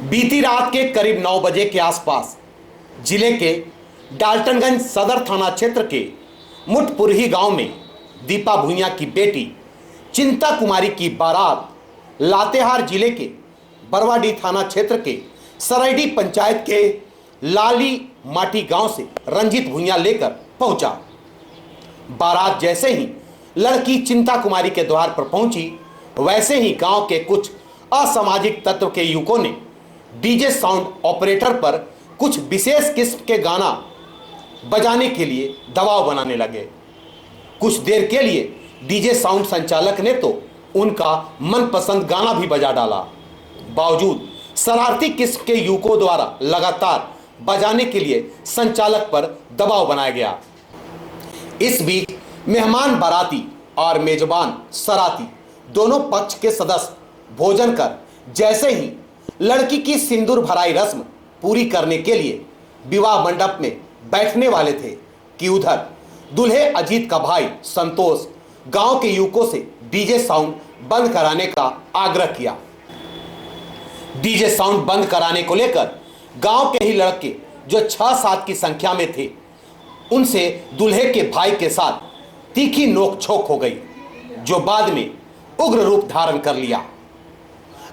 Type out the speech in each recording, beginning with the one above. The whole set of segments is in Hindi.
बीती रात के करीब 9 बजे के आसपास जिले के डाल्टनगंज सदर थाना क्षेत्र के मुठपुरही गांव में दीपा भुइयां की बेटी चिंता कुमारी की बारात लातेहार जिले के बरवाडी थाना क्षेत्र के सरैडी पंचायत के लाली माटी गांव से रंजित भुइयां लेकर पहुंचा। बारात जैसे ही लड़की चिंता कुमारी के द्वार पर पहुंची, वैसे ही गांव के कुछ असामाजिक तत्व के युवकों ने डीजे साउंड ऑपरेटर पर कुछ विशेष किस्म के गाना बजाने के लिए दबाव बनाने लगे। कुछ देर के लिए डीजे साउंड संचालक ने तो उनका मनपसंद गाना भी बजा डाला। बावजूद शरारती किस्म के युवकों द्वारा लगातार बजाने के लिए संचालक पर दबाव बनाया गया। इस बीच मेहमान बाराती और मेजबान सराती दोनों पक्ष के सदस्य भोजन कर जैसे ही लड़की की सिंदूर भराई रस्म पूरी करने के लिए विवाह मंडप में बैठने वाले थे कि उधर दूल्हे अजीत का भाई संतोष गांव के युवकों से डीजे साउंड बंद कराने का आग्रह किया। डीजे साउंड बंद कराने को लेकर गांव के ही लड़के जो 6-7 की संख्या में थे, उनसे दूल्हे के भाई के साथ तीखी नोक-झोंक हो गई, जो बाद में उग्र रूप धारण कर लिया।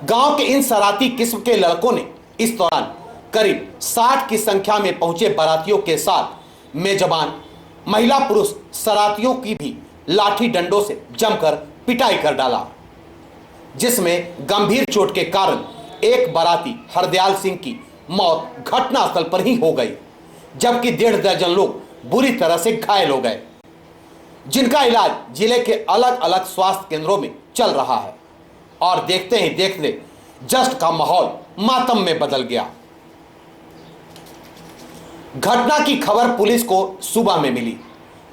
गांव के इन शरारती किस्म के लड़कों ने इस दौरान करीब 60 की संख्या में पहुंचे बारातियों के साथ मेजबान महिला पुरुष शरारतियों की भी लाठी डंडों से जमकर पिटाई कर डाला, जिसमें गंभीर चोट के कारण एक बाराती हरदयाल सिंह की मौत घटनास्थल पर ही हो गई, जबकि 1.5 दर्जन लोग बुरी तरह से घायल हो गए, जिनका इलाज जिले के अलग अलग स्वास्थ्य केंद्रों में चल रहा है। और देखते ही देखते जश्न का माहौल मातम में बदल गया। घटना की खबर पुलिस को सुबह में मिली।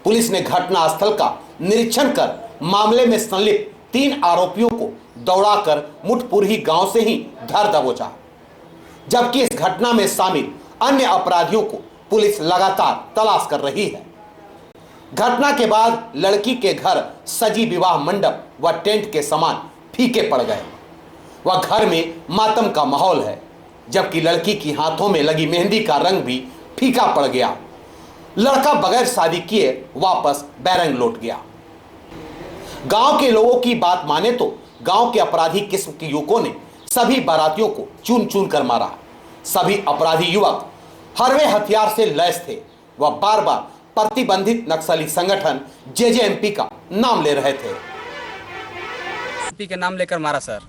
पुलिस ने घटनास्थल का निरीक्षण कर मामले में संलिप्त 3 आरोपियों को दौड़ाकर मुठपुरही गांव से ही धर दबोचा, जबकि इस घटना में शामिल अन्य अपराधियों को पुलिस लगातार तलाश कर रही है। घटना के बाद लड़की के घर सजी विवाह मंडप व टेंट के सामान फीके पड़ गए। वह घर में मातम का माहौल है, जबकि लड़की की हाथों में लगी मेहंदी का रंग भी फीका पड़ गया। लड़का बगैर शादी किए वापस बैरंग लौट गया। गांव के लोगों की बात माने तो गांव के अपराधी किस्म के युवकों ने सभी बारातियों को चुन चुन कर मारा। सभी अपराधी युवक हरवे हथियार से लैस थे। वह बार बार प्रतिबंधित नक्सली संगठन जेजेएमपी का नाम ले रहे थे। पी के नाम लेकर मारा सर।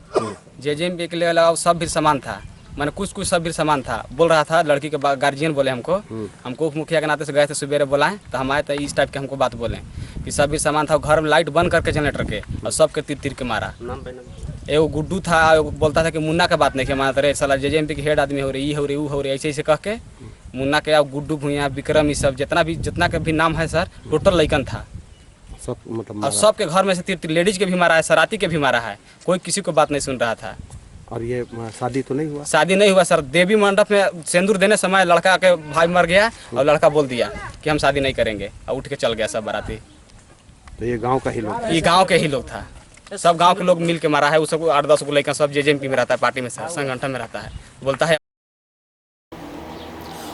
जेजेएमपी के लिए सब भी सामान था, मैंने कुछ सब भी सामान था। बोल रहा था लड़की के गार्जियन बोले हमको उप मुखिया के नाते से गए थे, सवेरे बुलाएं तो हम आए तो इस टाइप के हमको बात बोले कि सब भी सामान था। घर में लाइट बंद करके जनरेटर के और सबके तीर के मारा। एगो गुड्डू था, एगो बोलता था कि मुन्ना का बात नहीं के मारता रहे, साला जेजेएमपी के हेड आदमी हो रही, हो रही, वो हो रही, ऐसे ऐसे कह के मुन्ना के गुड्डू भुइयां विक्रम ये सब जितना के भी नाम है सर, टोटल लइकन था सब, मतलब और सबके घर में से तीर लेडीज के भी मारा है, शरारती के भी मारा है। कोई किसी को बात नहीं सुन रहा था। और ये शादी तो नहीं हुआ? शादी नहीं हुआ सर। देवी मंडप में सिंदूर देने समय लड़का के भाई मर गया और लड़का बोल दिया कि हम शादी नहीं करेंगे और उठ के चल गया सब बाराती। तो ये गांव का ही लोग? ये गांव के ही लोग था। सब गांव के लोग मिल के मारा है। उस 8-10 को लड़का सब जेजेएमपी में रहता है, पार्टी में संगठन में रहता है, बोलता है।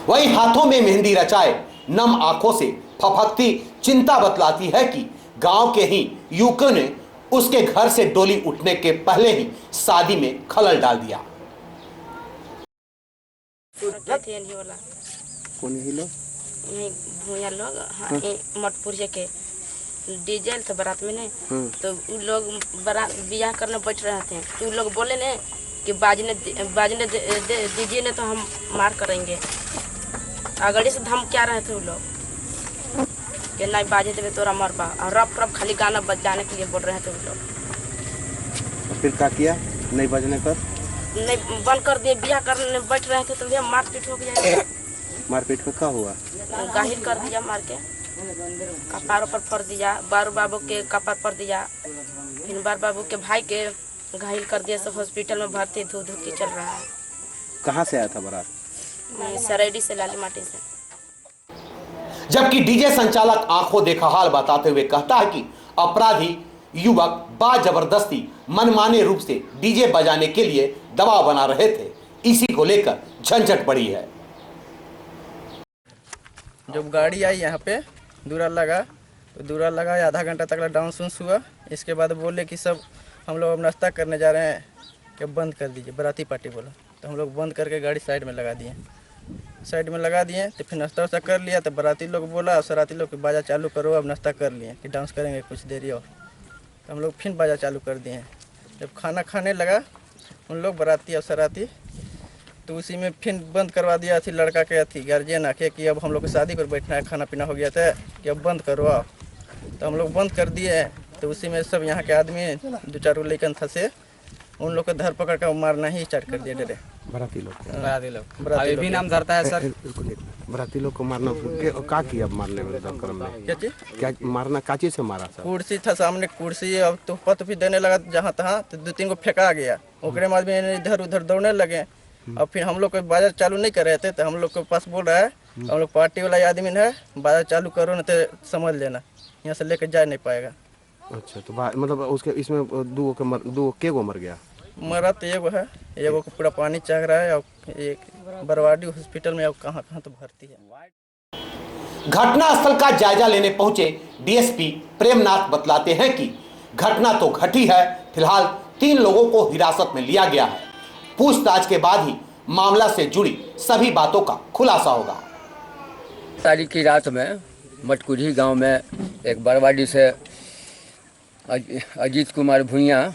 वही हाथों में मेहंदी रचाए नम आंखों से फफकती चिंता बतलाती है कि गांव के ही युवकों ने उसके घर से डोली उठने के पहले ही शादी में खलल डाल दिया। कौन ही लोग? भूया लोग मटपुरिया के डीजल तो बारात में ने तो उ लोग बारात बियाह करने बैठ रहे थे, तो उ लोग बोले ने कि बाजने दीजिए ने तो हम मार करेंगे। आगड़ी से धमकिया रहे थे उ लोग कि नहीं बाजे देवे तोरा मरबा, और रफ खाली गाना बजाने के लिए बोल रहे थे उ लोग। फिर क्या किया? नहीं बजने पर नहीं बंद कर दिए, बियाह करने बैठ रहे थे तो भैया मारपीट हो गया। मारपीट में क्या हुआ? गाहिर कर दिया, मार के कपार पर फोड़ दिया, बारू बाबू के कपार पर दिया, फिर बार बाबू के भाई के घायल कर दिया। सब हॉस्पिटल में भर्ती धू के चल रहा है। कहाँ से आया था बारात? सरैडी से, लाली माटी से। जबकि डीजे संचालक आंखों देखा हाल बताते हुए कहता है कि अपराधी युवक बाजबरदस्ती मनमाने रूप से डीजे बजाने के लिए दबाव बना रहे थे इसी को लेकर झंझट बढ़ी है। जब गाड़ी आई यहाँ पे दूरा लगा तो दूरा लगा आधा घंटा तक डाउन सुन्स हुआ। इसके बाद बोले कि सब हम लोग अब नाश्ता करने जा रहे हैं कि बंद कर दीजिए, बाराती पार्टी बोला। तो हम लोग बंद करके गाड़ी साइड में लगा दिए। तो फिर नाश्ता वास्ता कर लिया। तो बाराती लोग बोला और सराती लोग कि बाजा चालू करो, अब नाश्ता कर लिए कि डांस करेंगे कुछ देरी और। तो हम लोग फिर बाजा चालू कर दिए। जब खाना खाने लगा उन लोग बाराती और सराती, तो उसी में फिर बंद करवा दिया थी लड़का के अथी गार्जियन आके कि अब हम लोग को शादी पर बैठना है, खाना पीना हो गया था कि अब बंद करवाओ। तो हम लोग बंद कर दिए। तो उसी में सब यहाँ के आदमी 2-4 लेकिन फंसे, उन लोग को धर पकड़ कर मारना ही स्टार्ट कर दिया डरे। बराती लोग अभी भी नाम धरता है सर। बराती लोग को मारना का किया मारने में क्रम में? क्या चीज? क्या मारना का चीज से मारा सर? कुर्सी था सामने, कुर्सी अब तो पत भी देने लगा जहाँ तहाँ, तो 2-3 को फेंका गया। ओकरे में आदमी इधर उधर दौड़ने लगे। और फिर हम लोग को बाजार चालू नहीं कर रहे थे, तो हम लोग के पास बोल रहा है हम लोग पार्टी वाला आदमी है, बाजार चालू करो ना तो समझ लेना यहाँ से लेकर जा नहीं पाएगा। अच्छा, तो मतलब उसके इसमें दो के गो मर गया? मरा तो एगो है, एगो को पूरा पानी चढ़ रहा है और एक बरवाडी हॉस्पिटल में कहाँ कहाँ तो भर्ती है। घटनास्थल का जायजा लेने पहुंचे डीएसपी प्रेमनाथ बतलाते हैं कि घटना तो घटी है, फिलहाल 3 लोगों को हिरासत में लिया गया है। पूछताछ के बाद ही मामला से जुड़ी सभी बातों का खुलासा होगा। तारीख की रात में मटकुरी गांव में एक बरवाडी से अजीत कुमार भुइयाँ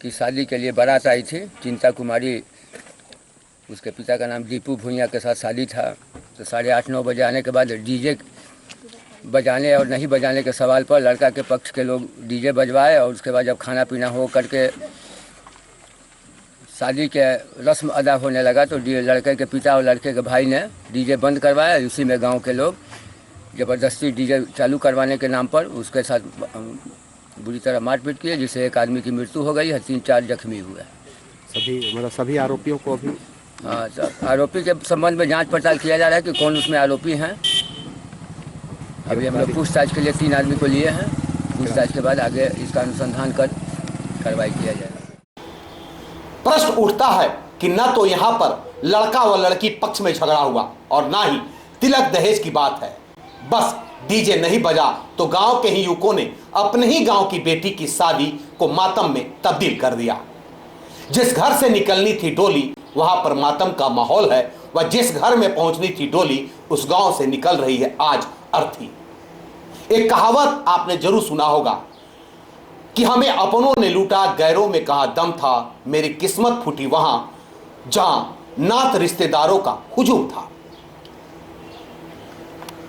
की शादी के लिए बारात आई थी। चिंता कुमारी, उसके पिता का नाम दीपू भुइयाँ के साथ शादी था। तो 8:30-9 बजे आने के बाद डीजे बजाने और नहीं बजाने के सवाल पर लड़का के पक्ष के लोग डीजे बजवाए और उसके बाद जब खाना पीना हो करके शादी के रस्म अदा होने लगा तो लड़के के पिता और लड़के के भाई ने डीजे बंद करवाया। उसी में गांव के लोग ज़बरदस्ती डीजे चालू करवाने के नाम पर उसके साथ बुरी तरह मारपीट किए, जिससे एक आदमी की मृत्यु हो गई है, 3-4 जख्मी हुए। सभी आरोपियों को अभी हाँ, आरोपी के संबंध में जांच पड़ताल किया जा रहा है कि कौन उसमें आरोपी हैं। अभी हम लोग पूछताछ के लिए 3 आदमी को लिए हैं। पूछताछ के बाद आगे इसका अनुसंधान कर कार्रवाई किया जाएगा। प्रश्न उठता है कि न तो यहां पर लड़का व लड़की पक्ष में झगड़ा हुआ और ना ही तिलक दहेज की बात है। बस डीजे नहीं बजा तो गांव के ही युवकों ने अपने ही गांव की बेटी की शादी को मातम में तब्दील कर दिया। जिस घर से निकलनी थी डोली वहां पर मातम का माहौल है, व जिस घर में पहुंचनी थी डोली उस गांव से निकल रही है आज अर्थी। एक कहावत आपने जरूर सुना होगा कि हमें अपनों ने लूटा, गैरों में कहा दम था, मेरी किस्मत फूटी वहां जहां नात रिश्तेदारों का हुजूम था।